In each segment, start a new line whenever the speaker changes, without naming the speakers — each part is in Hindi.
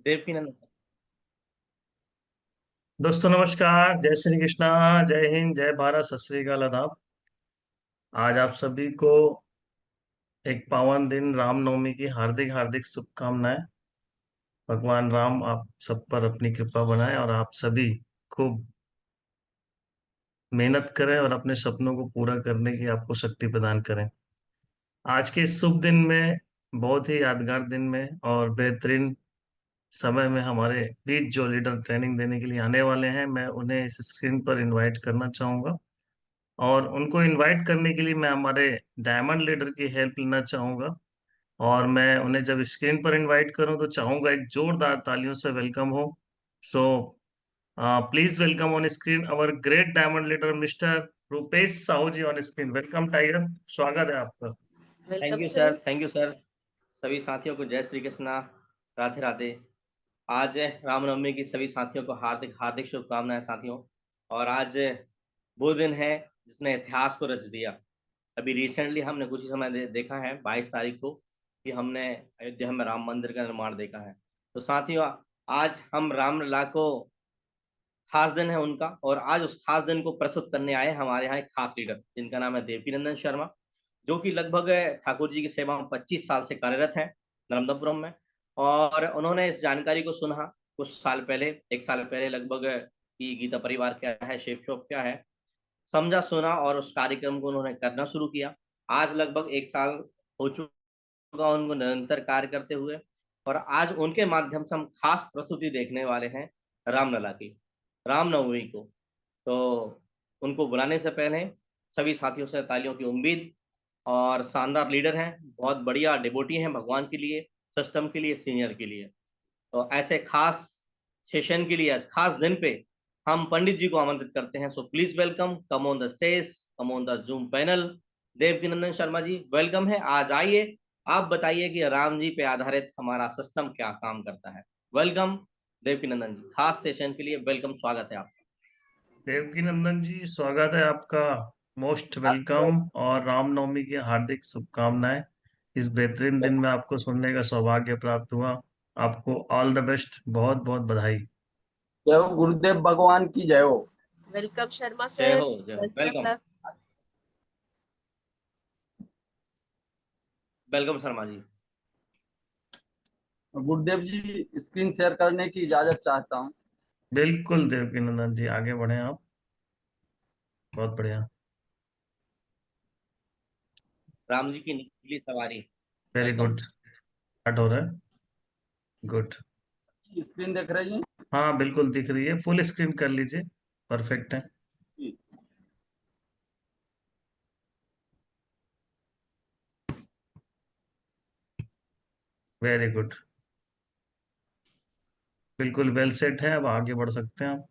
देवकीनंदन सर।
दोस्तों नमस्कार। जय श्री कृष्णा। जय हिंद, जय भारत, सत श्री अकाल, आदाब। आज आप सभी को एक पावन दिन रामनवमी की हार्दिक हार्दिक शुभकामनाएं। भगवान राम आप सब पर अपनी कृपा बनाए और आप सभी खूब मेहनत करें और अपने सपनों को पूरा करने की आपको शक्ति प्रदान करें। आज के इस शुभ दिन में, बहुत ही यादगार दिन में और बेहतरीन समय में हमारे बीच जो लीडर ट्रेनिंग देने के लिए आने वाले हैं, मैं उन्हें इस स्क्रीन पर इनवाइट करना चाहूंगा। और उनको इनवाइट करने के लिए मैं हमारे डायमंड लीडर की हेल्प लेना चाहूंगा। और मैं उन्हें जब स्क्रीन पर इनवाइट करूं तो चाहूंगा एक जोरदार तालियों से वेलकम हो। So please welcome on screen our great diamond leader mister Rupesh Sahu ji on screen. Welcome tiger, स्वागत है आपका।
Thank
welcome
you
sir.
Sir, thank you sir. सभी साथियों को जय श्री कृष्णा, राधे राधे। आज रामनवमी की सभी साथियों को हार्दिक हार्दिक शुभकामनाएं साथियों। और आज वो दिन है जिसने इतिहास को रच दिया। अभी रिसेंटली हमने कुछ ही समय देखा है 22 तारीख को कि हमने अयोध्या में राम मंदिर का निर्माण देखा है। तो साथियों, आज हम रामलला को खास दिन है उनका, और आज उस खास दिन को प्रस्तुत करने आए हमारे यहाँ एक खास लीडर जिनका नाम है देवकीनंदन शर्मा, जो कि लगभग ठाकुर जी की सेवा में 25 साल से कार्यरत है नर्मदापुरम में। और उन्होंने इस जानकारी को सुना कुछ साल पहले, एक साल पहले लगभग, कि गीता परिवार क्या है, शेप शॉप क्या है, समझा सुना और उस कार्यक्रम को उन्होंने करना शुरू किया। आज लगभग एक साल हो चुका उनको निरंतर कार्य करते हुए। और आज उनके माध्यम से हम खास प्रस्तुति देखने वाले हैं रामलला की, रामनवमी को। तो उनको बुलाने से पहले सभी साथियों से तालियों की उम्मीद। और शानदार लीडर हैं, बहुत बढ़िया डिवोटी हैं भगवान के लिए, सिस्टम के लिए, सीनियर के लिए। तो ऐसे खास सेशन के लिए, आज खास दिन पे हम पंडित जी को आमंत्रित करते हैं। So please welcome, come on the stage, come on the Zoom panel. Devkinandan Sharma ji, welcome है। आज आइए, आप बताइए कि राम जी पे आधारित हमारा सिस्टम क्या काम करता है। वेलकम देवकीनंदन जी, खास सेशन के लिए वेलकम, स्वागत है आपका।
देवकी नंदन जी, स्वागत है आपका। मोस्ट वेलकम और रामनवमी की हार्दिक शुभकामनाएं। इस बेहतरीन दिन में आपको सुनने का सौभाग्य प्राप्त हुआ। आपको ऑल द बेस्ट, बहुत बहुत बधाई।
जय हो गुरुदेव भगवान की जय हो।
वेलकम शर्मा
जय
सर।
हो, जय हो,
best of
welcome.
Luck.
Welcome Sharma ji.
Gurudev ji, screen share करने की इजाजत चाहता हूँ।
बिल्कुल देवकी नंदन जी, आगे बढ़े आप। बहुत बढ़िया।
राम जी की नीली सवारी।
Very
welcome.
गुड। स्टार्ट हो रहा है। गुड।
स्क्रीन देख रही हैं?
हाँ बिल्कुल दिख रही है, फुल स्क्रीन कर लीजिए। परफेक्ट है। Very good. बिल्कुल वेल सेट है, अब आगे बढ़ सकते हैं आप।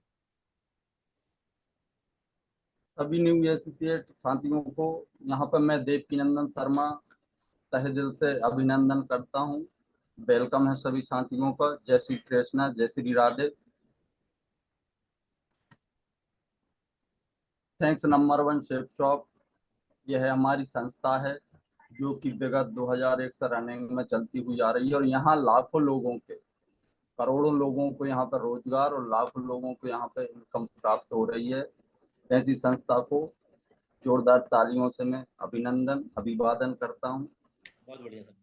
सभी न्यू एसोसिएट साथियों को यहाँ पर मैं देवकीनंदन शर्मा तहे दिल से अभिनंदन करता हूँ। वेलकम है सभी साथियों का। जय श्री कृष्णा, जय Shri Radhe. Thanks number one chef shop, यह हमारी संस्था है जो कि विगत 2001 से रनिंग में चलती हुई आ रही है और यहाँ लाखों लोगों के, करोड़ों लोगों को यहाँ पर रोजगार और लाखों लोगों को यहाँ पर इनकम प्राप्त हो रही है। ऐसी संस्था को जोरदार तालियों से मैं अभिनंदन अभिवादन करता हूँ।
बहुत बढ़िया सर।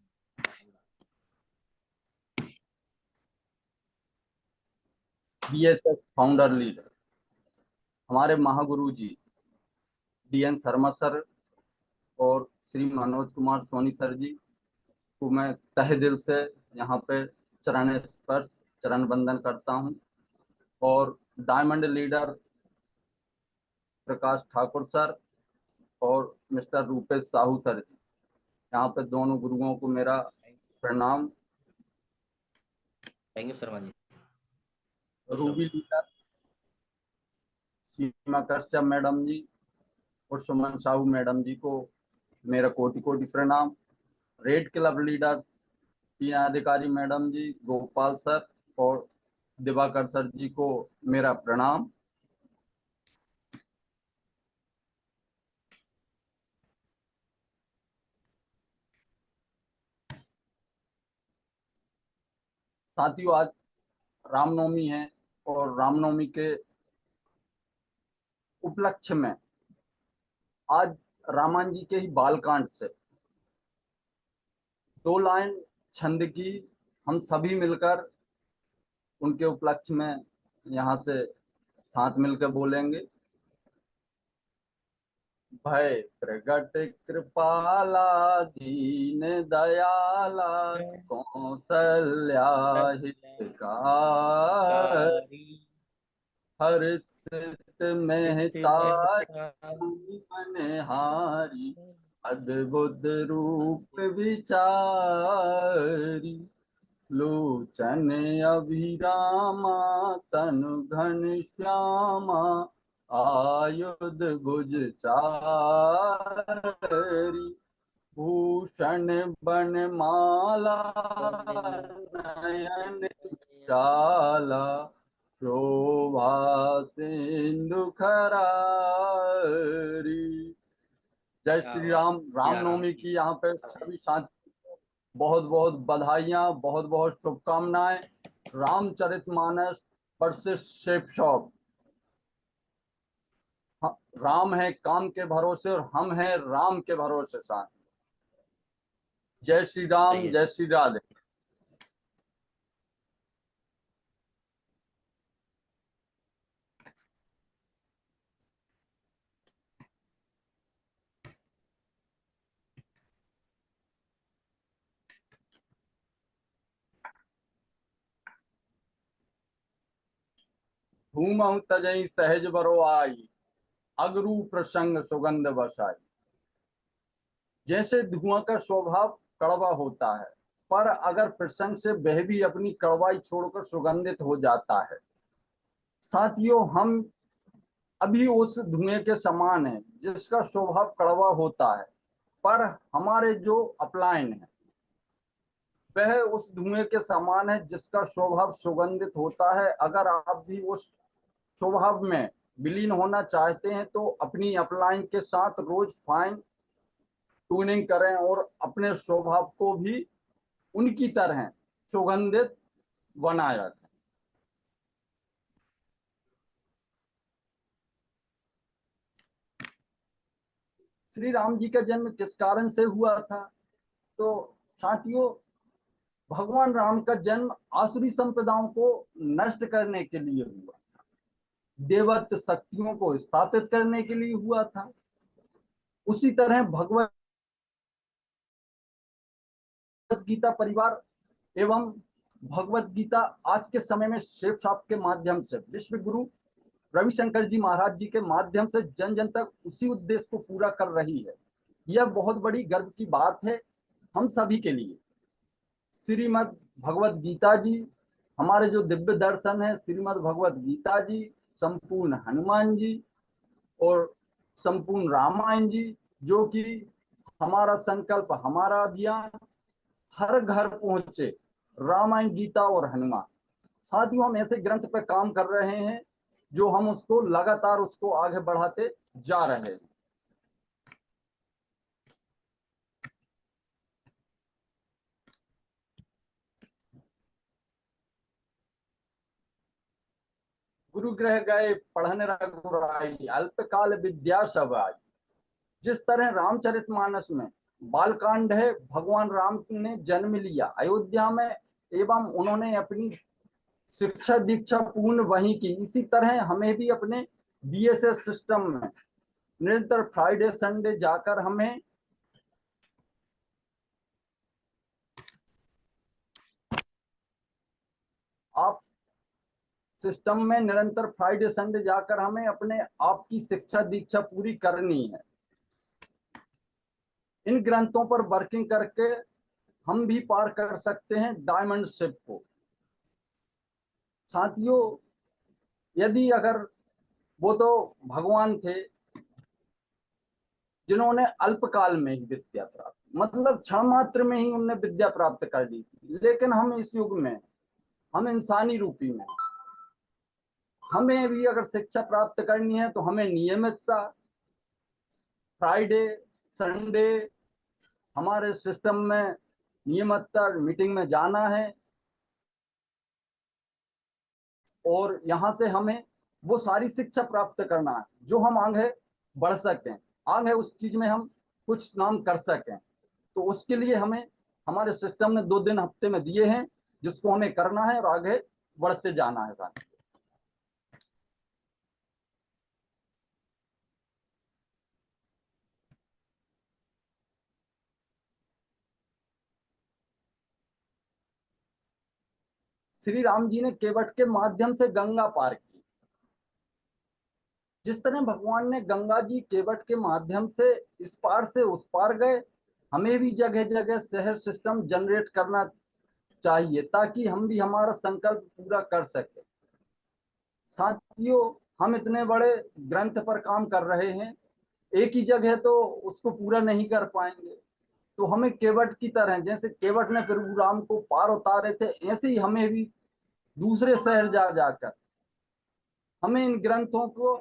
बीएसएफ फाउंडर लीडर हमारे महागुरु जी डीएन शर्मा सर और श्री मनोज कुमार सोनी सर जी को मैं तहे दिल से यहाँ पे चरण स्पर्श चरण वंदन करता हूँ। और diamond leader Prakash Thakur sir और मिस्टर रूपेश साहू सर जी, यहाँ पे दोनों गुरुओं को मेरा प्रणाम।
Thank you Sharma ji. खुश रहो।
रूबी लीडर सीमा कश्यप मैडम जी और सुमन साहू मैडम जी को मेरा कोटि कोटि प्रणाम। रेड क्लब लीडर टीना अधिकारी मैडम जी, गोपाल सर और दिवाकर सर जी को मेरा प्रणाम। साथियों, आज रामनवमी है और रामनवमी के उपलक्ष्य में आज रामायण जी के ही बालकांड से 2 लाइन छंद की हम सभी मिलकर उनके उपलक्ष्य में यहाँ से साथ मिलकर बोलेंगे। भय प्रगट कृपाला दीन दयाला कौशल्या हितकारी हर्षित में तारी मनहारी अद्भुत रूप विचारी लोचन अभिरामा तनु घन श्यामा आयुध भुज चारी भूषण बनमाला नयन विशाला शोभा सिंधु खरारी। जय श्री राम। रामनवमी की यहाँ पे सभी साथी बहुत बहुत बधाइयाँ, बहुत बहुत शुभकामनाएं। Ramcharitmanas versus shape shop. Ram है काम के भरोसे और हम हैं राम के भरोसे साथ। जय श्री राम, जय श्री राधे। धूमहु तजई सहज बरो आई अगरू प्रसंग सुगंध बसाई। जैसे धुआं का स्वभाव कड़वा होता है, पर अगर प्रसंग से वह भी अपनी कड़वाई छोड़कर सुगंधित हो जाता है। साथियों, हम अभी उस धुएं के समान हैं जिसका स्वभाव कड़वा होता है, पर हमारे जो अपलायन है वह उस धुएं के समान है जिसका स्वभाव सुगंधित होता है। अगर आप भी उस स्वभाव में विलीन होना चाहते हैं तो अपनी अपलाइन के साथ रोज फाइन ट्यूनिंग करें और अपने स्वभाव को भी उनकी तरह सुगंधित बनाए रखें। श्री राम जी का जन्म किस कारण से हुआ था? तो साथियों, भगवान राम का जन्म आसुरी संप्रदायों को नष्ट करने के लिए हुआ था, देवत्व शक्तियों को स्थापित करने के लिए हुआ था। उसी तरह भगवत गीता परिवार एवं भगवत गीता आज के समय में शेप शॉप के माध्यम से विश्व गुरु रविशंकर जी महाराज जी के माध्यम से जन जन तक उसी उद्देश्य को पूरा कर रही है। यह बहुत बड़ी गर्व की बात है हम सभी के लिए। श्रीमद् भगवत गीता जी हमारे जो दिव्य दर्शन है, श्रीमद् भगवत गीता जी, संपूर्ण हनुमान जी और संपूर्ण रामायण जी, जो कि हमारा संकल्प, हमारा अभियान हर घर पहुंचे, रामायण, गीता और हनुमान। साथियों, हम ऐसे ग्रंथ पर काम कर रहे हैं जो हम उसको लगातार उसको आगे बढ़ाते जा रहे हैं। गुरु गृह गए पढ़न रघुराई अल्पकाल विद्या सब आई। जिस तरह रामचरितमानस में बालकांड है, भगवान राम ने जन्म लिया अयोध्या में एवं उन्होंने अपनी शिक्षा दीक्षा पूर्ण वहीं की। इसी तरह हमें भी अपने बीएसएस सिस्टम में निरंतर फ्राइडे संडे जाकर हमें आप सिस्टम में निरंतर फ्राइडे संडे जाकर हमें अपने आप की शिक्षा दीक्षा पूरी करनी है। इन ग्रंथों पर वर्किंग करके हम भी पार कर सकते हैं डायमंड शिप को। साथियों, यदि अगर वो तो भगवान थे जिन्होंने अल्पकाल में ही विद्या प्राप्त, मतलब क्षण मात्र में ही उन्होंने विद्या प्राप्त कर ली थी, लेकिन हम इस युग में, हम इंसानी रूपी में, हमें भी अगर शिक्षा प्राप्त करनी है तो हमें नियमित सा फ्राइडे संडे हमारे सिस्टम में नियमित मीटिंग में जाना है। और यहाँ से हमें वो सारी शिक्षा प्राप्त करना है जो हम आगे बढ़ सकें, आगे उस चीज में हम कुछ नाम कर सकें। तो उसके लिए हमें हमारे सिस्टम ने 2 दिन हफ्ते में दिए हैं जिसको हमें करना है और आगे बढ़ते जाना है साथ। श्री राम जी ने केवट के माध्यम से गंगा पार की। जिस तरह भगवान ने गंगा जी केवट के माध्यम से इस पार से उस पार गए, हमें भी जगह जगह शहर सिस्टम जनरेट करना चाहिए ताकि हम भी हमारा संकल्प पूरा कर सके। साथियों, हम इतने बड़े ग्रंथ पर काम कर रहे हैं, एक ही जगह तो उसको पूरा नहीं कर पाएंगे। तो हमें केवट की तरह, जैसे केवट ने प्रभु राम को पार उतारे थे, ऐसे ही हमें भी दूसरे शहर जा जाकर हमें इन ग्रंथों को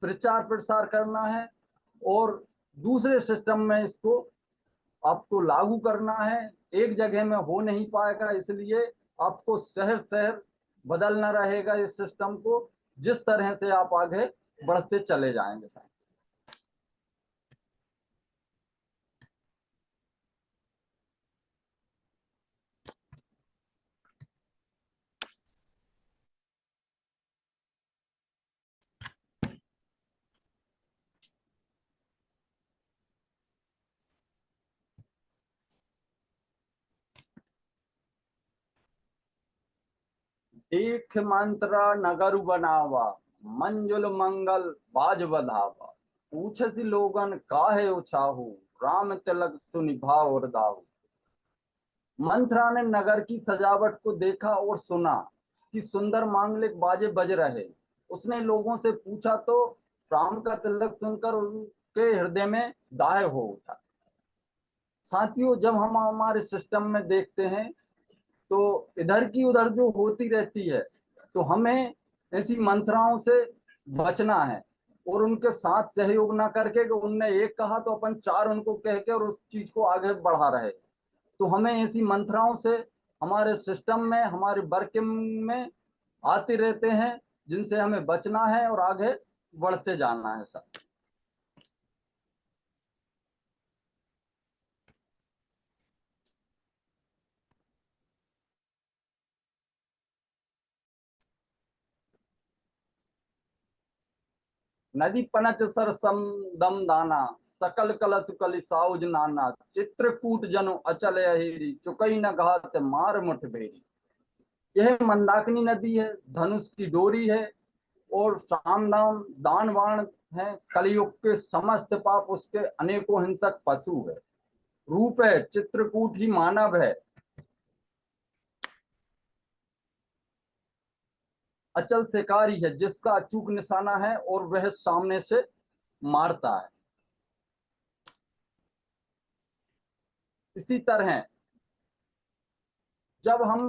प्रचार प्रसार करना है और दूसरे सिस्टम में इसको आपको लागू करना है। एक जगह में हो नहीं पाएगा, इसलिए आपको शहर शहर बदलना रहेगा इस सिस्टम को, जिस तरह से आप आगे बढ़ते चले जाएंगे। एक मंत्रा नगर बनावा, मंजुल मंगल बाज बधावा, पूछसी लोगन काहे उछाहू, राम तिलक सुनि भाव दाहू। मंत्रा ने नगर की सजावट को देखा और सुना कि सुंदर मांगलिक बाजे बज रहे। उसने लोगों से पूछा तो राम का तिलक सुनकर उनके हृदय में दाह हो उठा। साथियों, जब हम हमारे सिस्टम में देखते हैं तो इधर की उधर जो होती रहती है, तो हमें ऐसी मंत्राओं से बचना है और उनके साथ सहयोग ना करके कि उनने एक कहा तो अपन 4 उनको कह के और उस चीज को आगे बढ़ा रहे। तो हमें ऐसी मंत्राओं से हमारे सिस्टम में, हमारे वर्किंग में आते रहते हैं, जिनसे हमें बचना है और आगे बढ़ते जाना है सब। नदी पनच सर सम दम दाना, सकल कलश कलि साउज नाना, चित्रकूट जनु अचल अहिरी, चुकई न घात मार मुठ भेरी। यह मंदाकिनी नदी है, धनुष की डोरी है और साम दाम दान बाण है। कलयुग के समस्त पाप उसके अनेकों हिंसक पशु है। रूप है चित्रकूट ही मानव है, अचल शिकारी है जिसका अचूक निशाना है और वह सामने से मारता है। इसी तरह जब हम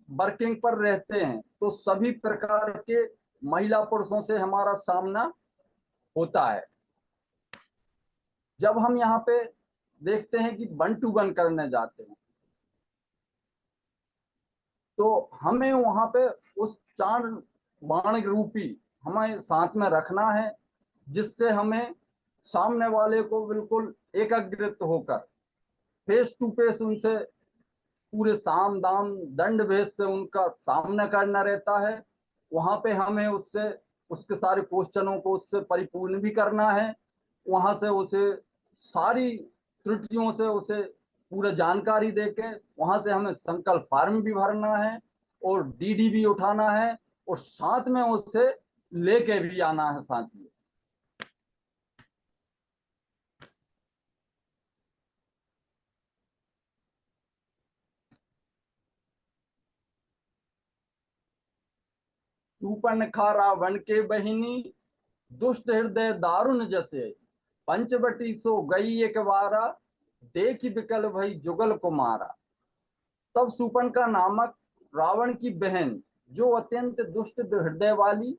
वर्किंग पर रहते हैं तो सभी प्रकार के महिला पुरुषों से हमारा सामना होता है। जब हम यहाँ पे देखते हैं कि 1 to 1 करने जाते हैं तो हमें वहां पे उस 4 बाण रूपी हमें साथ में रखना है, जिससे हमें सामने वाले को बिल्कुल एकाग्रित होकर फेस टू फेस उनसे पूरे साम दाम दंड भेद से उनका सामना करना रहता है। वहां पे हमें उससे उसके सारे क्वेश्चनों को उससे परिपूर्ण भी करना है। वहां से उसे सारी त्रुटियों से उसे पूरा जानकारी देके वहां से हमें संकल्प फार्म भी भरना है और डीडी भी उठाना है और साथ में उसे लेके भी आना है साथियों। सूपनखा रावण के बहिनी, दुष्ट हृदय दारुण जसे, पंचवटी सो गई एक बारा, देख विकल भई जुगल कुमारा। तब सूपनखा नामक रावण की बहन, जो अत्यंत दुष्ट हृदय वाली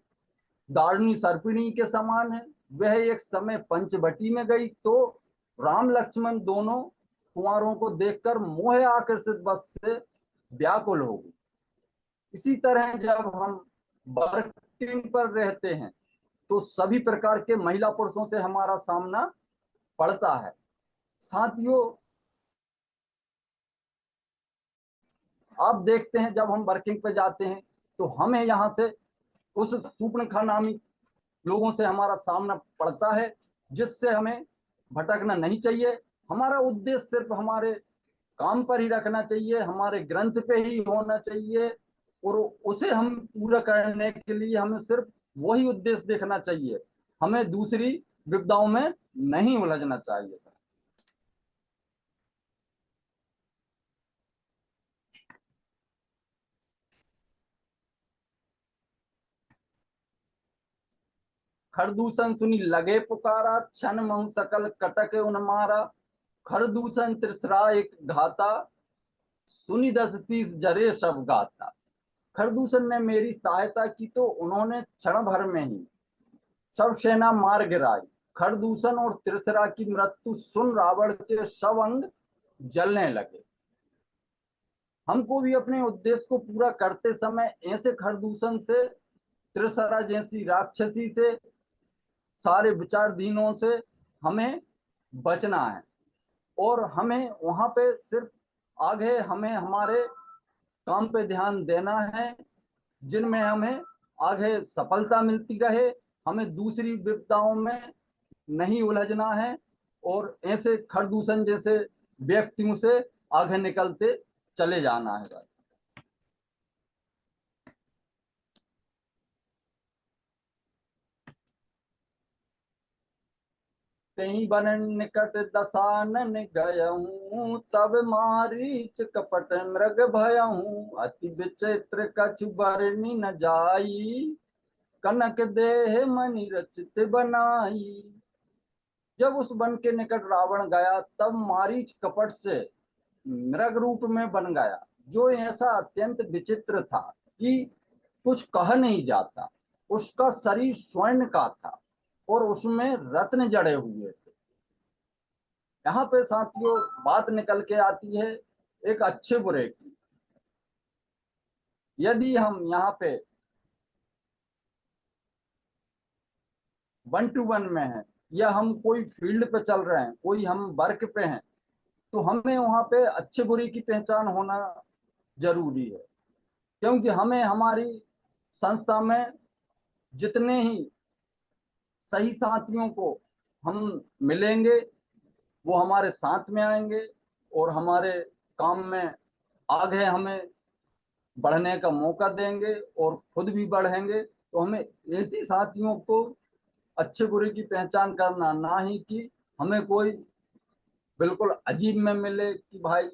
दारुणी सर्पिणी के समान है, वह एक समय पंचवटी में गई तो राम लक्ष्मण दोनों कुंवारों को देखकर मोह आकर्षित बस से व्याकुल हो गई। इसी तरह जब हम वर्किंग पर रहते हैं तो सभी प्रकार के महिला पुरुषों से हमारा सामना पड़ता है। साथियों, आप देखते हैं जब हम वर्किंग पे जाते हैं तो हमें यहाँ से उस शूर्पणखा नामी लोगों से हमारा सामना पड़ता है, जिससे हमें भटकना नहीं चाहिए। हमारा उद्देश्य सिर्फ हमारे काम पर ही रखना चाहिए, हमारे ग्रंथ पे ही होना चाहिए, और उसे हम पूरा करने के लिए हमें सिर्फ वही उद्देश्य देखना चाहिए। हमें दूसरी विपदाओं में नहीं उलझना चाहिए। खरदूषण सुनी लगे पुकारा, छन महु सकल कटक उन्मारा। खरदूषण त्रिसरा एक घाता, सुनी दस शीस जरे सब गाता। खरदूषण ने मेरी सहायता की तो उन्होंने क्षण भर में ही सब सेना मार गिराई। खरदूषण और त्रिसरा की मृत्यु सुन रावण के सब अंग जलने लगे। हमको भी अपने उद्देश्य को पूरा करते समय ऐसे खरदूषण से, त्रिसरा जैसी राक्षसी से, सारे विचारधीनों से हमें बचना है। और हमें वहां पे सिर्फ आगे हमें हमारे काम पे ध्यान देना है, जिनमें हमें आगे सफलता मिलती रहे। हमें दूसरी विपदाओं में नहीं उलझना है और ऐसे खरदूषण जैसे व्यक्तियों से आगे निकलते चले जाना है। तेई बन निकट दसानन गयहूँ, तब मारीच कपट मृग भयहूँ। अति विचित्र कछु बरनी न जाई, कनक देह मणि रचित बनाई। जब उस वन के निकट रावण गया तब मारीच कपट से मृग रूप में बन गया, जो ऐसा अत्यंत विचित्र था कि कुछ कहा नहीं जाता। उसका शरीर स्वर्ण का था और उसमें रत्न जड़े हुए थे। यहाँ पे साथियों बात निकल के आती है एक अच्छे बुरे की। यदि हम यहाँ पे 1-to-1 में हैं या हम कोई फील्ड पे चल रहे हैं, कोई हम वर्क पे हैं, तो हमें वहां पे अच्छे बुरे की पहचान होना जरूरी है। क्योंकि हमें हमारी संस्था में जितने ही सही साथियों को हम मिलेंगे वो हमारे साथ में आएंगे और हमारे काम में आगे हमें बढ़ने का मौका देंगे और खुद भी बढ़ेंगे। तो हमें ऐसी साथियों को अच्छे बुरे की पहचान करना, ना ही कि हमें कोई बिल्कुल अजीब में मिले कि भाई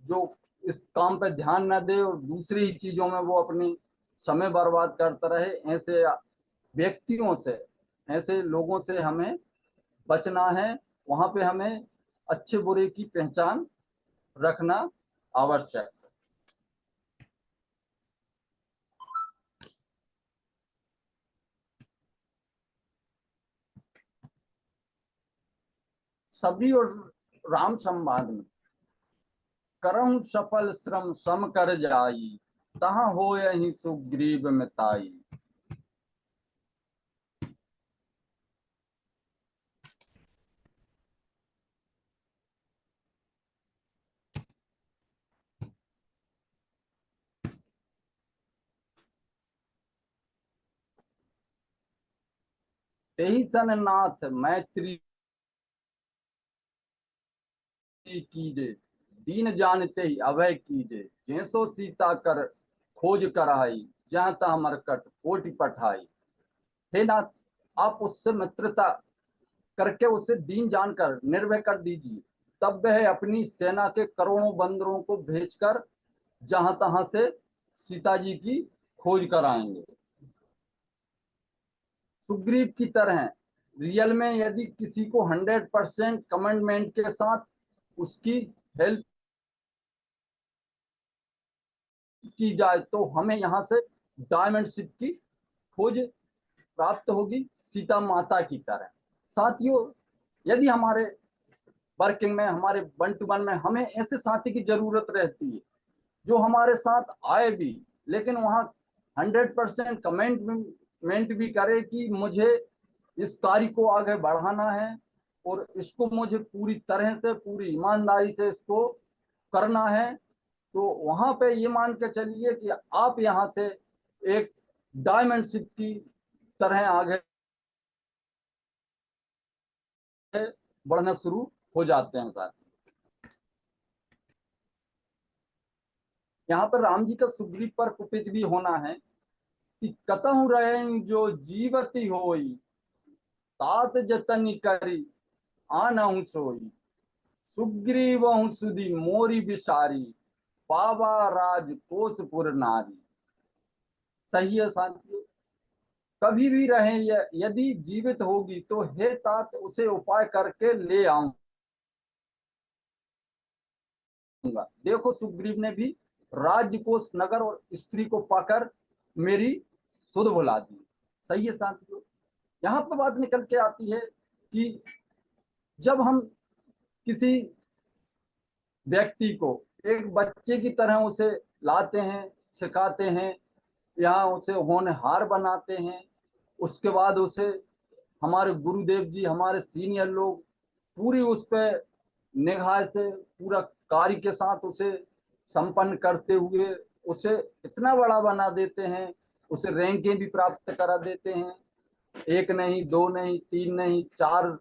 जो इस काम पे ध्यान न दे और दूसरी ही चीजों में वो अपनी समय बर्बाद करता रहे। ऐसे व्यक्तियों से, ऐसे लोगों से हमें बचना है। वहां पे हमें अच्छे बुरे की पहचान रखना आवश्यक है। सभी और राम संवाद में करहु सफल श्रम सम कर जाई, तहाँ हो यही सुग्रीव मिताई। तेहि सन नाथ मैत्री कीजे, दीन जानते ही अभय कीजे। जैसो सीता कर खोज कराई, जहाँ तहाँ मरकट कोटि पठाई। हे नाथ, आप उससे मित्रता करके उसे दीन जानकर निर्भय कर दीजिए, तब वह अपनी सेना के करोड़ों बंदरों को भेजकर जहां तहां से सीता जी की खोज कराएंगे। सुग्रीव की तरह रियल में यदि किसी को 100% कमिटमेंट के साथ उसकी हेल्प की जाए तो हमें यहाँ से डायमंड शिप की खोज प्राप्त होगी, सीता माता की तरह। साथियों, यदि हमारे वर्किंग में, हमारे 1-to-1 में हमें ऐसे साथी की जरूरत रहती है जो हमारे साथ आए भी, लेकिन वहां 100% कमेंटमेंट भी करे कि मुझे इस कार्य को आगे बढ़ाना है और इसको मुझे पूरी तरह से, पूरी ईमानदारी से इसको करना है, तो वहां पे ये मान के चलिए कि आप यहाँ से एक डायमंड शिप की तरह आगे बढ़ना शुरू हो जाते हैं साथ। यहाँ पर राम जी का सुग्रीव पर कुपित भी होना है कि कतहु रहे जो जीवती होई, तात जतन करी आनहु सोई, सुग्रीवहु सुधि मोरी बिसारी, पावा राज कोसपुर नारी। सही है साथियों, कभी भी रहे यदि जीवित होगी तो हे तात उसे उपाय करके ले आऊंगा। देखो सुग्रीव ने भी राज्य कोष, नगर और स्त्री को पाकर मेरी सुध बुला दी। सही है साथियों, यहाँ पर बात निकल के आती है कि जब हम किसी व्यक्ति को एक बच्चे की तरह उसे लाते हैं, सिखाते हैं, यहाँ उसे होनहार बनाते हैं, उसके बाद उसे हमारे गुरुदेव जी, हमारे सीनियर लोग पूरी उस पर निगाह से पूरा कार्य के साथ उसे संपन्न करते हुए उसे इतना बड़ा बना देते हैं, उसे रैंकें भी प्राप्त करा देते हैं। एक नहीं, दो नहीं, तीन नहीं, 4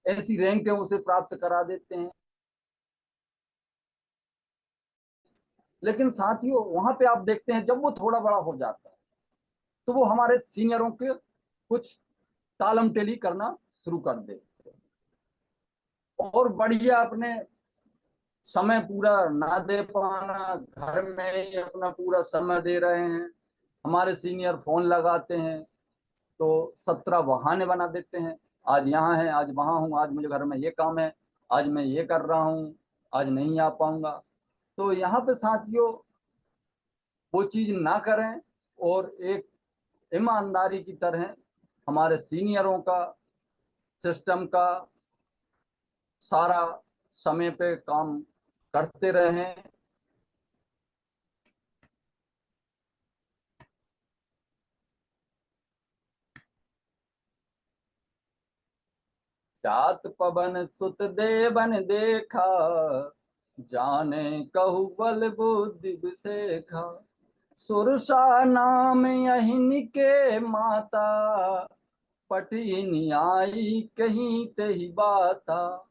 ऐसी रैंकें उसे प्राप्त करा देते हैं। लेकिन साथियों वहां पे आप देखते हैं जब वो थोड़ा बड़ा हो जाता है तो वो हमारे सीनियरों के कुछ तालम टेली करना शुरू कर देते हैं और बढ़िया अपने समय पूरा ना दे पाना, घर में ही अपना पूरा समय दे रहे हैं। हमारे सीनियर फोन लगाते हैं तो 17 बहाने बना देते हैं, आज यहाँ है, आज वहां हूँ, आज मुझे घर में ये काम है, आज मैं ये कर रहा हूँ, आज नहीं आ पाऊंगा। तो यहाँ पे साथियों वो चीज ना करें और एक ईमानदारी की तरह हमारे सीनियरों का, सिस्टम का सारा समय पे काम करते रहें। जात पवन सुत देवन देखा, जाने कहु बल बुद्धि विसेखा, सुरसा नाम यही के माता, पटी आई कहीं ते ही बाता।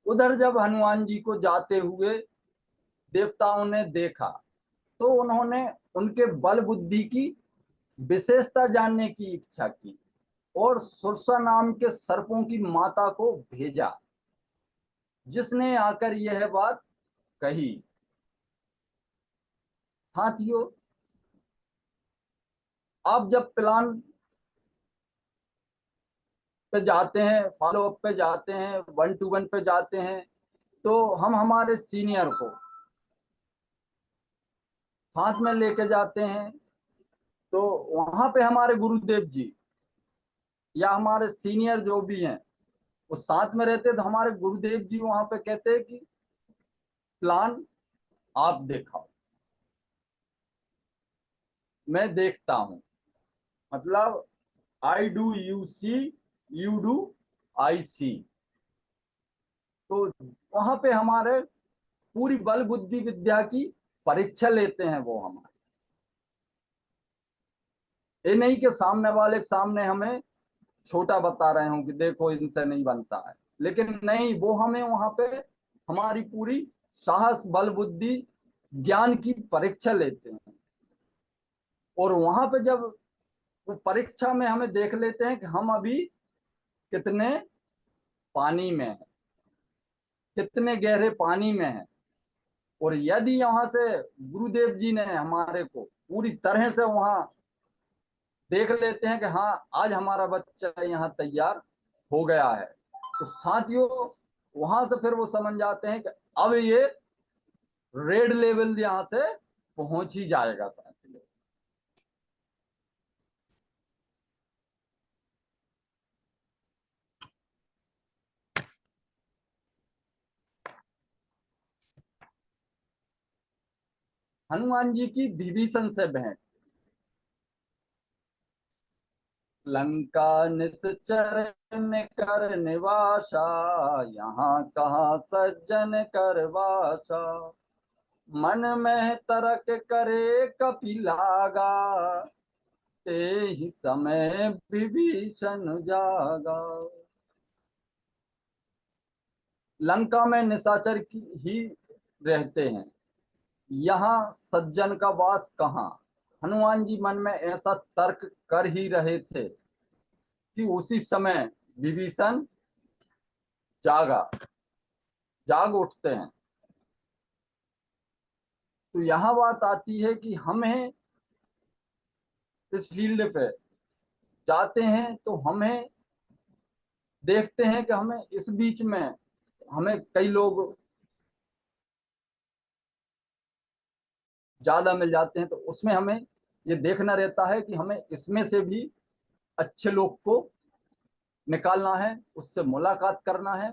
उधर जब हनुमान जी को जाते हुए देवताओं ने देखा तो उन्होंने उनके बल बुद्धि की विशेषता जानने की इच्छा की और सुरसा नाम के सर्पों की माता को भेजा, जिसने आकर यह बात कही। साथियों आप जब प्लान पे जाते हैं, फॉलो अप पे जाते हैं, 1-to-1 पे जाते हैं, तो हम हमारे सीनियर को साथ में लेके जाते हैं। तो वहां पे हमारे गुरुदेव जी या हमारे सीनियर जो भी हैं वो साथ में रहते, तो हमारे गुरुदेव जी वहां पे कहते हैं कि प्लान आप दिखाओ, मैं देखता हूं। मतलब I do you see, you do I see. तो वहां पे हमारे पूरी बल बुद्धि विद्या की परीक्षा लेते हैं वो हमारे। ये नहीं कि सामने वाले के सामने हमें छोटा बता रहे हो कि देखो इनसे नहीं बनता है, लेकिन नहीं, वो हमें वहां पे हमारी पूरी साहस, बल बुद्धि, ज्ञान की परीक्षा लेते हैं। और वहां पे जब वो परीक्षा में हमें देख लेते हैं कि हम अभी कितने पानी में हैं, कितने गहरे पानी में हैं। और यदि यहाँ से गुरुदेव जी ने हमारे को पूरी तरह से वहां देख लेते हैं कि हाँ आज हमारा बच्चा यहाँ तैयार हो गया है, तो साथियों वहां से फिर वो समझ जाते हैं कि अब ये रेड लेवल यहाँ से पहुंच ही जाएगा साथियों। हनुमान जी की विभीषण से भेंट। लंका निश्चर कर निवासा, यहाँ कहाँ सज्जन कर वासा। मन में तर्क करे कपि लागा, ते ही समय विभीषण जागा। लंका में निशाचर ही रहते हैं, यहाँ सज्जन का वास कहाँ। हनुमान जी मन में ऐसा तर्क कर ही रहे थे कि उसी समय विभीषण जाग उठते हैं। तो यहाँ बात आती है कि हमें इस फील्ड पे जाते हैं तो हमें देखते हैं कि हमें इस बीच में हमें कई लोग ज्यादा मिल जाते हैं, तो उसमें हमें ये देखना रहता है कि हमें इसमें से भी अच्छे लोग को निकालना है, उससे मुलाकात करना है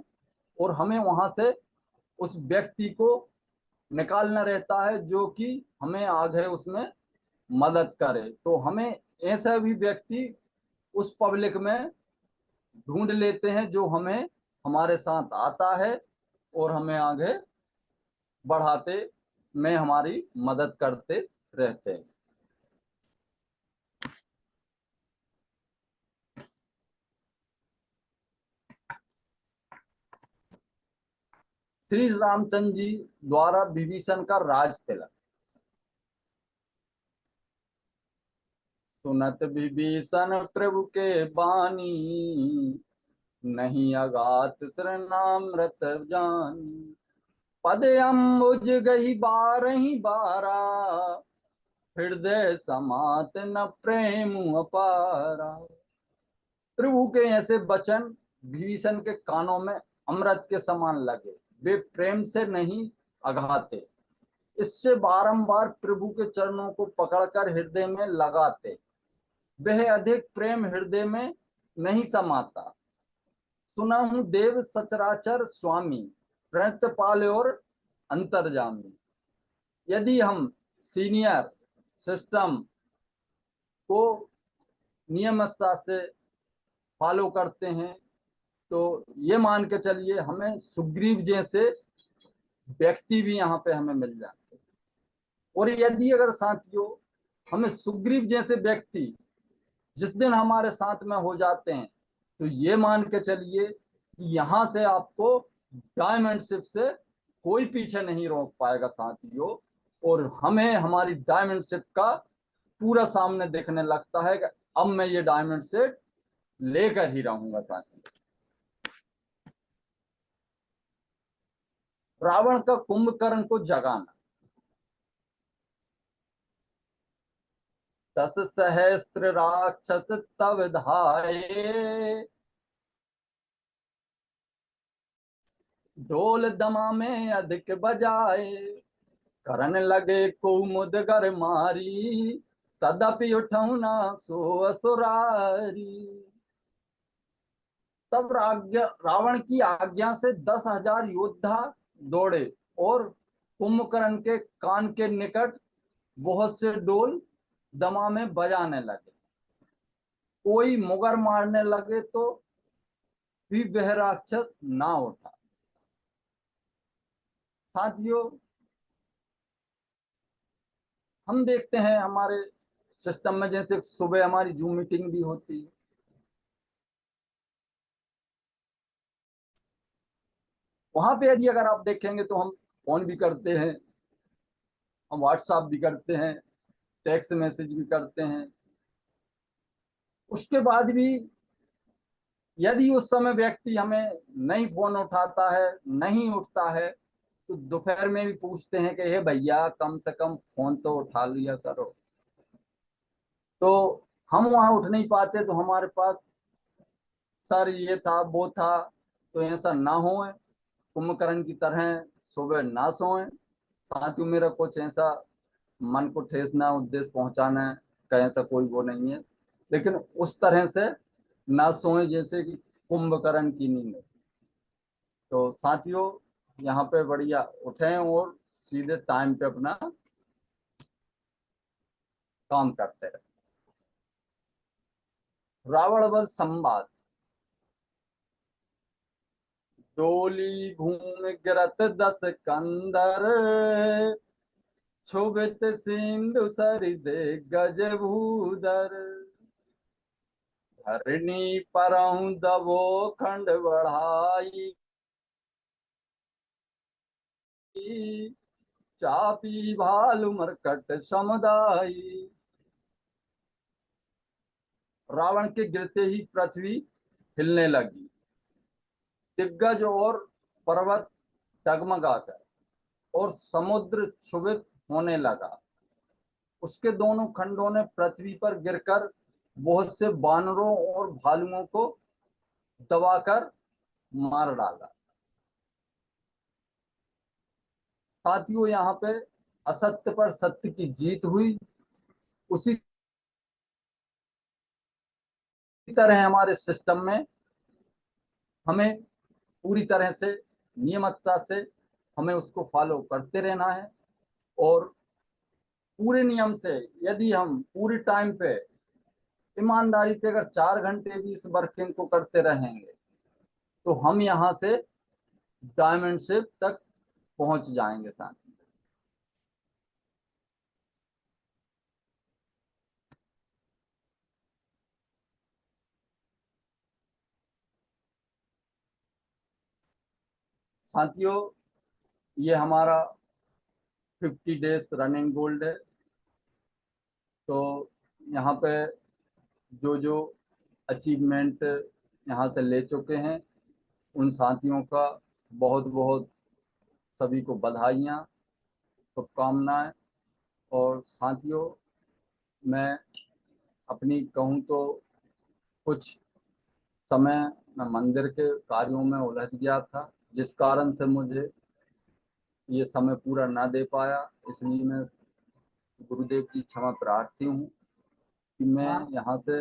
और हमें वहां से उस व्यक्ति को निकालना रहता है जो कि हमें आगे उसमें मदद करे। तो हमें ऐसा भी व्यक्ति उस पब्लिक में ढूंढ लेते हैं जो हमें हमारे साथ आता है और हमें आगे बढ़ाते में हमारी मदद करते रहते हैं। श्री रामचंद्र जी द्वारा विभीषण का राज तिलक। सुनत विभीषण प्रभु के बानी, नहीं अगात शरणामृत जानी। पद अम्बुज गही बारही बारा, हृदय समात न प्रेम अपारा। प्रभु के ऐसे वचन विभीषण के कानों में अमृत के समान लगे, वे प्रेम से नहीं अघाते। इससे बारंबार प्रभु के चरणों को पकड़कर हृदय में लगाते, वह अधिक प्रेम हृदय में नहीं समाता। सुना हूं देव सचराचर स्वामी, प्रणत पाल और अंतर्जामी। यदि हम सीनियर सिस्टम को नियमितता से फॉलो करते हैं तो ये मान के चलिए हमें सुग्रीव जैसे व्यक्ति भी यहाँ पे हमें मिल जाते हैं। और यदि अगर साथियों हमें सुग्रीव जैसे व्यक्ति जिस दिन हमारे साथ में हो जाते हैं तो ये मान के चलिए कि यहाँ से आपको डायमंडशिप से कोई पीछे नहीं रोक पाएगा साथियों। और हमें हमारी डायमंडशिप का पूरा सामने देखने लगता है कि अब मैं ये डायमंडशिप लेकर ही रहूंगा साथियों। रावण का कुंभकर्ण को जगाना। 10 सहस्त्र राक्षस तब धाये, ढोल दमा में अधिक बजाए। करन लगे को मुदगर मारी, तदपि उठऊ ना सो असुरारी। तब रावण की आज्ञा से 10,000 योद्धा दौड़े और कुंभकर्ण के कान के निकट बहुत से डोल दमा में बजाने लगे। कोई मुगर मारने लगे तो भी वह राक्षस ना उठा। साथियों हम देखते हैं हमारे सिस्टम में जैसे सुबह हमारी जूम मीटिंग भी होती है, वहां पे यदि अगर आप देखेंगे तो हम फोन भी करते हैं, हम व्हाट्सएप भी करते हैं, टेक्स्ट मैसेज भी करते हैं। उसके बाद भी यदि उस समय व्यक्ति हमें नहीं फोन उठाता है, नहीं उठता है, तो दोपहर में भी पूछते हैं कि हे भैया कम से कम फोन तो उठा लिया करो। तो हम वहां उठ नहीं पाते तो हमारे पास सर ये था वो था, तो ऐसा ना हो कुंभकर्ण की तरह सुबह ना सोए। साथियों मेरा कुछ ऐसा मन को ठेस ना उद्देश्य पहुंचाना का ऐसा कोई वो नहीं है, लेकिन उस तरह से ना सोए जैसे कि कुंभकर्ण की नींद। तो साथियों यहाँ पे बढ़िया उठें और सीधे टाइम पे अपना काम करते रहे। रावण वध संवाद। डोली भूमि गिरत दस कंदर, क्षोभित सिंधु सरिदे गज भूधर। धरणी परहु दबो खंड बढ़ाई, चापी भालु मरकट समुदाई। रावण के गिरते ही पृथ्वी हिलने लगी, दिग्गज और पर्वत डगमगाकर और समुद्र क्षुभित होने लगा। उसके दोनों खंडों ने पृथ्वी पर गिरकर बहुत से बानरों और भालुओं को दबाकर मार डाला। साथियों, यहाँ पे असत्य पर सत्य की जीत हुई। उसी तरह हमारे सिस्टम में हमें पूरी तरह से नियमितता से हमें उसको फॉलो करते रहना है, और पूरे नियम से यदि हम पूरी टाइम पे ईमानदारी से अगर 4 घंटे भी इस वर्किंग को करते रहेंगे तो हम यहाँ से डायमंडशिप तक पहुंच जाएंगे साथ। साथियों, ये हमारा 50 डेज रनिंग गोल्ड है। तो यहाँ पे जो जो अचीवमेंट यहाँ से ले चुके हैं उन साथियों का बहुत बहुत सभी को बधाइयाँ, शुभकामनाएं। और साथियों, मैं अपनी कहूँ तो कुछ समय मैं मंदिर के कार्यों में उलझ गया था, जिस कारण से मुझे ये समय पूरा ना दे पाया। इसलिए मैं गुरुदेव की क्षमा प्रार्थी हूँ कि मैं यहाँ से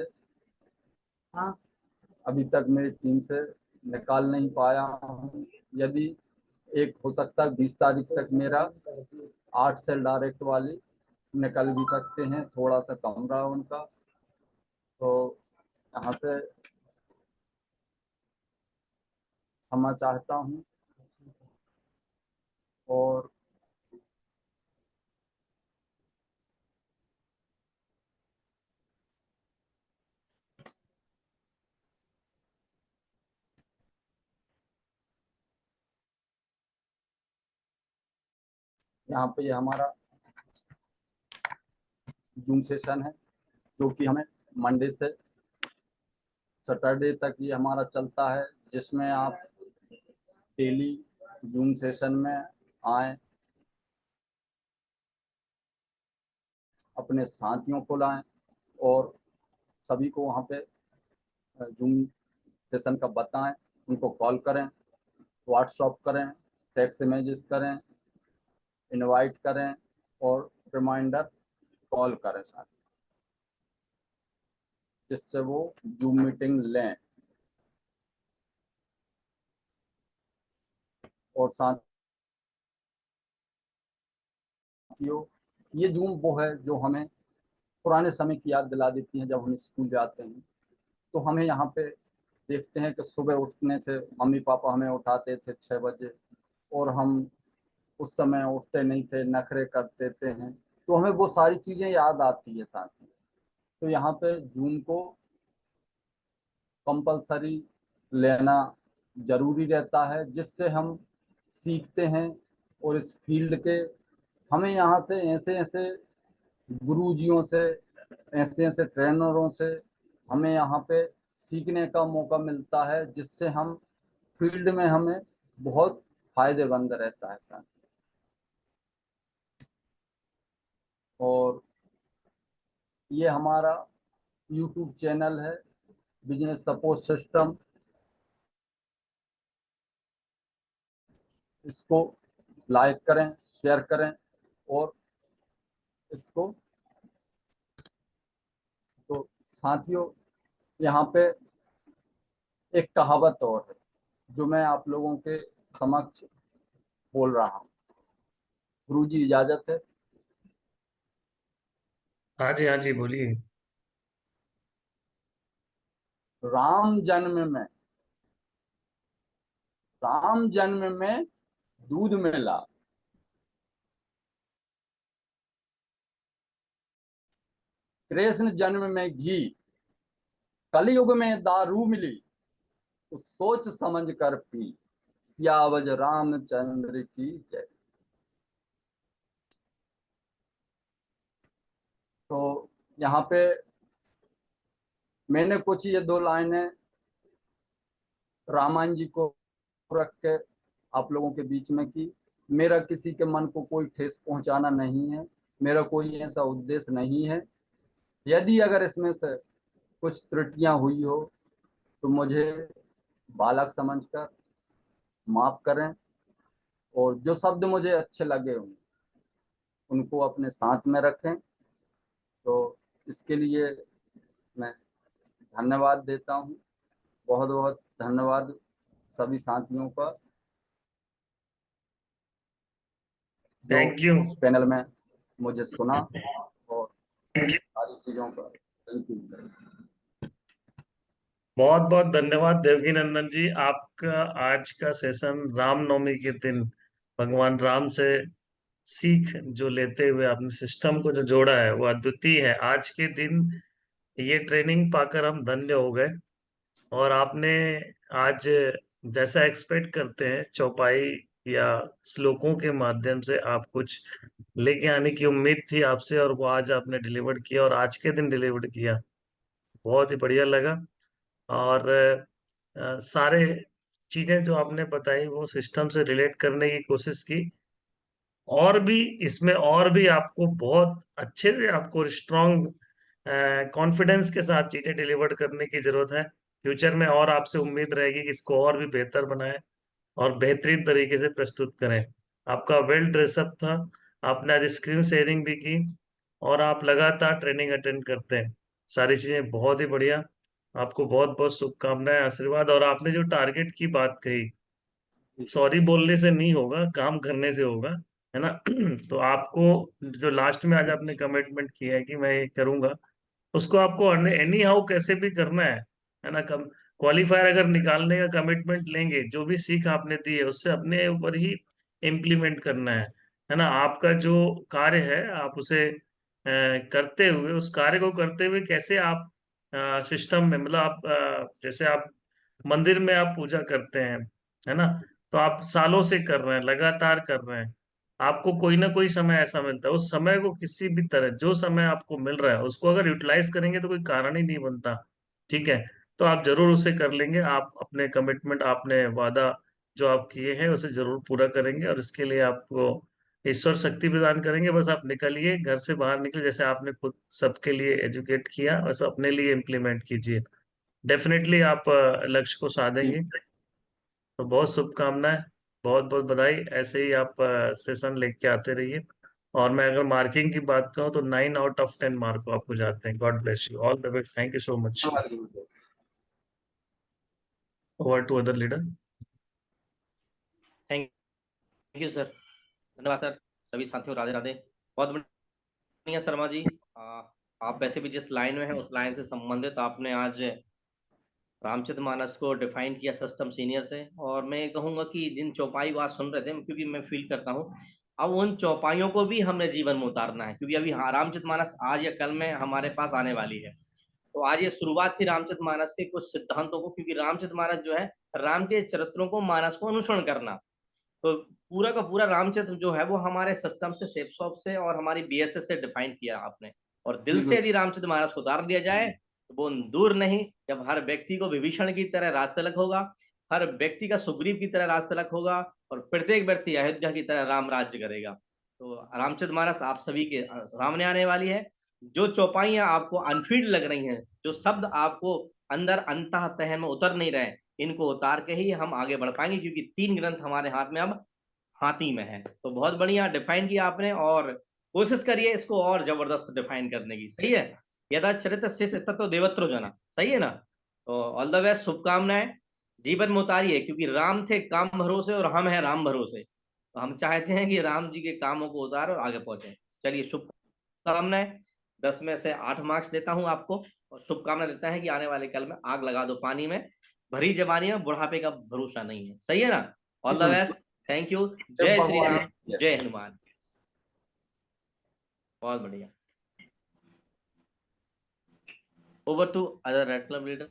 अभी तक मेरी टीम से निकाल नहीं पाया हूँ। यदि एक हो सकता है 20 तारीख तक मेरा 8 सेल डायरेक्ट वाली निकल भी सकते हैं, थोड़ा सा कम रहा उनका। तो यहाँ से क्षमा चाहता हूँ। और यहाँ पे ये हमारा जूम सेशन है, जो कि हमें मंडे से सैटरडे तक ये हमारा चलता है, जिसमें आप डेली जूम सेशन में आए, अपने साथियों को लाएं और सभी को वहाँ पे जूम सेशन का बताएं, उनको कॉल करें, व्हाट्सअप करें, टेक्स्ट मैसेज करें, इनवाइट करें और रिमाइंडर कॉल करें साथ, जिससे वो जूम मीटिंग लें। और साथियों, ये जूम वो है जो हमें पुराने समय की याद दिला देती है। जब हम स्कूल जाते हैं तो हमें यहाँ पे देखते हैं कि सुबह उठने से मम्मी पापा हमें उठाते थे 6 बजे, और हम उस समय उठते नहीं थे, नखरे कर देते हैं। तो हमें वो सारी चीज़ें याद आती है साथ में। तो यहाँ पे जूम को कंपलसरी लेना जरूरी रहता है, जिससे हम सीखते हैं। और इस फील्ड के हमें यहाँ से ऐसे ऐसे गुरुजियों से, ऐसे ऐसे ट्रेनरों से हमें यहाँ पे सीखने का मौका मिलता है, जिससे हम फील्ड में हमें बहुत फायदेमंद रहता है सर। और ये हमारा यूट्यूब चैनल है, बिजनेस सपोर्ट सिस्टम। इसको लाइक करें, शेयर करें, और इसको तो साथियों, यहाँ पे एक कहावत और है जो मैं आप लोगों के समक्ष बोल रहा हूँ। गुरुजी इजाजत है।
हाँ जी बोलिए।
राम जन्म में, राम जन्म में दूध मिला, कृष्ण जन्म में घी, कलयुग में दारू मिली, तो सोच समझ कर पी, सियावज रामचंद्र की जय। तो यहाँ पे मैंने कुछ ये दो लाइनें रामायण जी को रख के आप लोगों के बीच में की। मेरा किसी के मन को कोई ठेस पहुंचाना नहीं है, मेरा कोई ऐसा उद्देश्य नहीं है। यदि अगर इसमें से कुछ त्रुटियां हुई हो तो मुझे बालक समझकर माफ करें, और जो शब्द मुझे अच्छे लगे हों उनको अपने साथ में रखें। तो इसके लिए मैं धन्यवाद देता हूँ, बहुत बहुत धन्यवाद सभी साथियों का जो
थैंक यू।
इस पैनल में मुझे सुना, और सारी चीजों का थैंक यू।
बहुत बहुत धन्यवाद देवकी नंदन जी, आपका आज का सेशन रामनवमी के दिन भगवान राम से सीख जो लेते हुए आपने सिस्टम को जो जोड़ा है वो अद्वितीय है। आज के दिन ये ट्रेनिंग पाकर हम धन्य हो गए। और आपने आज जैसा एक्सपेक्ट करते हैं चौपाई या श्लोकों के माध्यम से आप कुछ लेके आने की उम्मीद थी आपसे, और वो आज आपने डिलीवर किया और आज के दिन डिलीवर किया। बहुत ही बढ़िया लगा। और सारे चीजें जो आपने बताई वो सिस्टम से रिलेट करने की कोशिश की, और भी इसमें और भी आपको बहुत अच्छे से आपको स्ट्रांग कॉन्फिडेंस के साथ चीजें डिलीवर करने की जरूरत है। फ्यूचर में और आपसे उम्मीद रहेगी कि इसको और भी बेहतर बनाएं और बेहतरीन तरीके से प्रस्तुत करें। आपका वेल ड्रेसअप था, आपने आज स्क्रीन शेयरिंग भी की, और आप लगातार ट्रेनिंग अटेंड करते हैं। सारी चीजें बहुत ही बढ़िया। आपको बहुत बहुत शुभकामनाएं, आशीर्वाद। और आपने जो टारगेट की बात कही, सॉरी बोलने से नहीं होगा, काम करने से होगा, है ना। तो आपको जो लास्ट में आज आपने कमिटमेंट किया है कि मैं ये करूंगा, उसको आपको एनी हाउ कैसे भी करना है ना। कम क्वालिफायर अगर निकालने का कमिटमेंट लेंगे, जो भी सीख आपने दी है उससे अपने ऊपर ही इम्प्लीमेंट करना है ना। आपका जो कार्य है आप उसे करते हुए, उस कार्य को करते हुए कैसे आप सिस्टम में, मतलब आप जैसे आप मंदिर में आप पूजा करते हैं, है ना, तो आप सालों से कर रहे हैं, लगातार कर रहे हैं। आपको कोई ना कोई समय ऐसा मिलता है, उस समय को किसी भी तरह जो समय आपको मिल रहा है उसको अगर यूटिलाइज करेंगे तो कोई कारण ही नहीं बनता। ठीक है, तो आप जरूर उसे कर लेंगे। आप अपने कमिटमेंट, आपने वादा जो आप किए हैं उसे जरूर पूरा करेंगे, और इसके लिए आपको ईश्वर शक्ति प्रदान करेंगे। बस आप निकलिए, घर से बाहर निकले, जैसे आपने खुद सबके लिए एजुकेट किया वैसे अपने लिए इम्प्लीमेंट कीजिए। डेफिनेटली आप लक्ष्य को साधेंगे। तो बहुत शुभकामनाएं, बहुत बहुत बधाई। ऐसे ही आप सेशन लेके आते रहिए। और मैं अगर मार्किंग की बात करूं तो 9 आउट ऑफ 10 मार्क आपको जाते हैं। God bless you, all the best, thank you so much.
धन्यवाद।
Over to other leader.
Thank you sir, धन्यवाद सर। सभी साथियों राधे राधे। बहुत बढ़िया शर्मा जी, आप वैसे भी जिस लाइन में हैं उस लाइन से संबंधित आपने आज रामचरितमानस को डिफाइन किया सिस्टम सीनियर से। और मैं ये कहूंगा कि जिन चौपाई को आज सुन रहे थे, क्योंकि मैं फील करता हूँ अब उन चौपाइयों को भी हमने जीवन में उतारना है, क्योंकि अभी रामचरितमानस आज या कल में हमारे पास आने वाली है। तो आज ये शुरुआत थी रामचरितमानस के कुछ सिद्धांतों को, क्योंकि रामचरितमानस जो है राम के चरित्रों को, मानस को अनुसरण करना। तो पूरा का पूरा रामचरित्र जो है वो हमारे सिस्टम से, शेप शॉप से और हमारी बीएसएस से डिफाइन किया आपने। और दिल से यदि रामचरितमानस को उतार दिया जाए तो वो दूर नहीं, जब हर व्यक्ति को विभीषण की तरह राज तिलक होगा, हर व्यक्ति का सुग्रीव की तरह राज तिलक होगा, और प्रत्येक व्यक्ति अयोध्या की तरह राम राज्य करेगा। तो रामचरितमानस आप सभी के सामने आने वाली है। जो चौपाइयां आपको अनफील्ड लग रही हैं, जो शब्द आपको अंदर अंतः तह में उतर नहीं रहे, इनको उतार के ही हम आगे बढ़ पाएंगे, क्योंकि 3 ग्रंथ हमारे हाथ में अब हाथी में है। तो बहुत बढ़िया डिफाइन किया आपने, और कोशिश करिए इसको और जबरदस्त डिफाइन करने की। सही है, यदा चरित शिष्ट तत्व देवत्रो जना, सही है ना। तो ऑल द बेस्ट, शुभकामनाएं। जीवन में उतारिए, क्योंकि राम थे काम भरोसे और हम हैं राम भरोसे। तो हम चाहते हैं कि राम जी के कामों को उतार और आगे पहुंचे। चलिए, शुभकामनाएं। 10 में से 8 मार्क्स देता हूं आपको और शुभकामना देता है कि आने वाले कल में आग लगा दो पानी में। भरी जवानी में बुढ़ापे का भरोसा नहीं है। सही है ना? All the best. Thank you. जय श्री राम, जय हनुमान। बहुत बढ़िया। Over to other red club leader.